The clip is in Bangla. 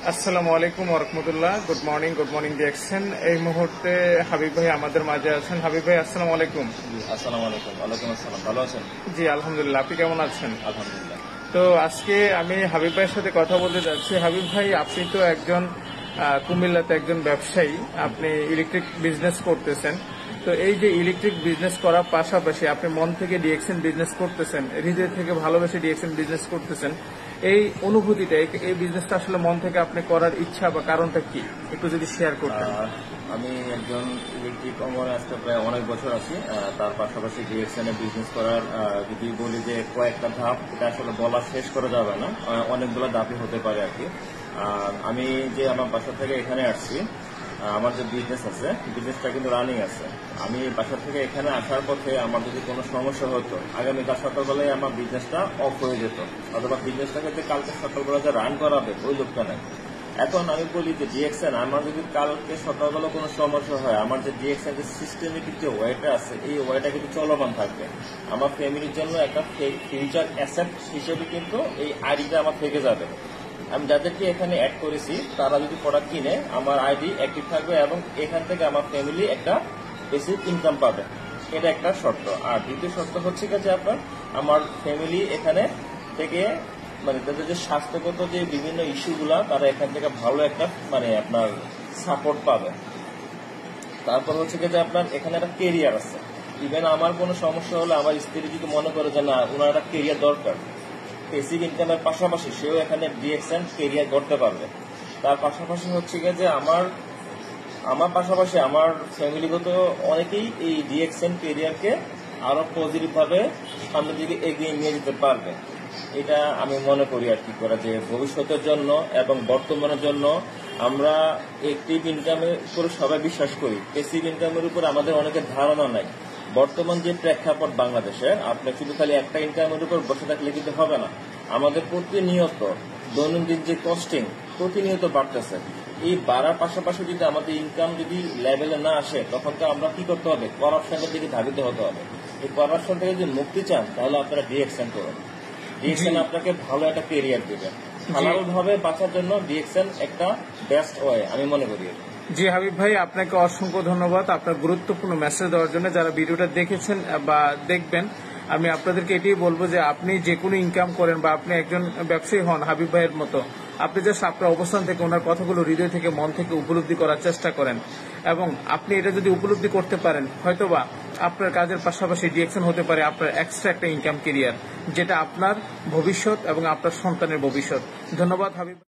আসসালামু আলাইকুম ওয়া রাহমাতুল্লাহ। গুড মর্নিং দেখছেন। এই মুহূর্তে হাবিব ভাই আমাদের মাঝে আছেন। হাবিব ভাই আসসালামু আলাইকুম। আসসালামু আলাইকুম। ওয়ালাইকুম আসসালাম। ভালো আছেন? জি আলহামদুলিল্লাহ, আপনি কেমন আছেন? আলহামদুলিল্লাহ। তো আজকে আমি হাবিব ভাইয়ের সাথে কথা বলতে যাচ্ছি। হাবিব ভাই, আপনি তো একজন কুমিল্লাতে একজন ব্যবসায়ী, আপনি ইলেকট্রিক বিজনেস করতেছেন। তো এই যে ইলেকট্রিক বিজনেস করার পাশাপাশি আপনি মন থেকে ডিএক্সএন বিজনেস করতেছেন, হৃদয় থেকে ভালোবেসে ডিএক্সএন বিজনেস করতেছেন, এই অনুভূতিটা, এই বিজনেসটা আসলে মন থেকে আপনি করার ইচ্ছা বা কারণটা কি, একটু যদি শেয়ার করতেন। আমি একজন ইলেকট্রিক অঙ্গনে আসতে প্রায় অনেক বছর আছি। তার পাশাপাশি ডিএক্সএন এ বিজনেস করার যদি বলি যে কয়েকটা ধাপ, এটা আসলে বলা শেষ করা যাবে না, অনেকগুলো ধাপই হতে পারে আর কি। আমি যে আমার বাসা থেকে এখানে আসছি, আমার যে বিজনেস আছে, বিজনেসটা কিন্তু রানিং আছে। আমি বাসা থেকে এখানে আসার পথে আমার যদি কোনো সমস্যা হতো, আগামীকাল সকালবেলায় আমার বিজনেসটা অফ হয়ে যেত, অথবা বিজনেসটাকে যে কালকে সকালবেলা যে রান করাবে ওই লোকটা নাই। এখন আমি বলি যে ডিএক্সএন, আমার যদি কালকে সকালবেলা কোনো সমস্যা হয়, আমার যে ডিএক্সএন যে সিস্টেমেটিক যে ওয়েটা আছে, এই ওয়েটা কিন্তু চলমান থাকবে। আমার ফ্যামিলির জন্য একটা ফিউচার অ্যাসেট হিসেবে কিন্তু এই আইডিটা আমার থেকে যাবে। আমি যাদেরকে এখানে অ্যাড করেছি, তারা যদি প্রোডাক্ট কিনে, আমার আইডি অ্যাক্টিভ থাকবে এবং এখান থেকে আমার ফ্যামিলি একটা বেসিক ইনকাম পাবে। এটা একটা শর্ত। আর দ্বিতীয় শর্ত হচ্ছে যে আপনার আমার ফ্যামিলি এখানে থেকে মানে তাদের যে স্বাস্থ্যগত যে বিভিন্ন ইস্যুগুলা, তারা এখান থেকে ভালো একটা আপনার সাপোর্ট পাবে। তারপর হচ্ছে যে আপনার এখানে একটা কেরিয়ার আছে। ইভেন আমার কোনো সমস্যা হলে আমার স্ত্রী যদি মনে করে যে না, ওনার একটা কেরিয়ার দরকার, বেসিক ইনকামের পাশাপাশি সেও এখানে ডিএক্সএন কেরিয়ার করতে পারবে। তার পাশাপাশি হচ্ছে যে আমার পাশাপাশি আমার ফ্যামিলিগত অনেকেই এই ডিএক্সএন কেরিয়ারকে আরো পজিটিভ ভাবে সামনের দিকে এগিয়ে নিয়ে যেতে পারবে। এটা আমি মনে করি আর কি করা, যে ভবিষ্যতের জন্য এবং বর্তমানের জন্য আমরা অ্যাক্টিভ ইনকামের উপর সবাই বিশ্বাস করি, প্যাসিভ ইনকামের উপর আমাদের অনেকের ধারণা নাই। বর্তমান যে প্রেক্ষাপট বাংলাদেশের, আপনি শুধু খালি একটা ইনকামের উপর বসে থাকলে কিন্তু হবে না। আমাদের প্রতিনিয়ত দৈনন্দিন যে কস্টিং প্রতিনিয়ত বাড়তেছে। এই বাড়ার পাশাপাশি যদি আমাদের ইনকাম যদি লেভেলে না আসে, তখন তো আমরা কি করতে হবে? করাপশনের দিকে ধাবিত হতে হবে। এই করাপশন থেকে যদি মুক্তি চান, তাহলে আপনারা ডিএক্সএন করুন। ডিএক্সএন আপনাকে ভালো একটা কেরিয়ার দেবে। হালাল ভাবে বাঁচার জন্য ডিএক্সএন একটা বেস্ট ওয়ে আমি মনে করি। জি হাবিব ভাই, আপনাকে অসংখ্য ধন্যবাদ আপনার গুরুত্বপূর্ণ মেসেজ দেওয়ার জন্য। যারা ভিডিওটা দেখেছেন বা দেখবেন, আমি আপনাদেরকে এটাই বলবো যে আপনি যে কোনো ইনকাম করেন বা আপনি একজন ব্যবসায়ী হন হাবিব ভাইয়ের মতো, আপনি জাস্ট আপনার অবস্থান থেকে ওনার কথাগুলো হৃদয় থেকে, মন থেকে উপলব্ধি করার চেষ্টা করেন। এবং আপনি এটা যদি উপলব্ধি করতে পারেন, হয়তোবা আপনার কাজের পাশাপাশি ডিএক্সএন হতে পারে আপনার এক্সট্রা একটা ইনকাম কেরিয়ার, যেটা আপনার ভবিষ্যৎ এবং আপনার সন্তানের ভবিষ্যৎ। ধন্যবাদ হাবিব।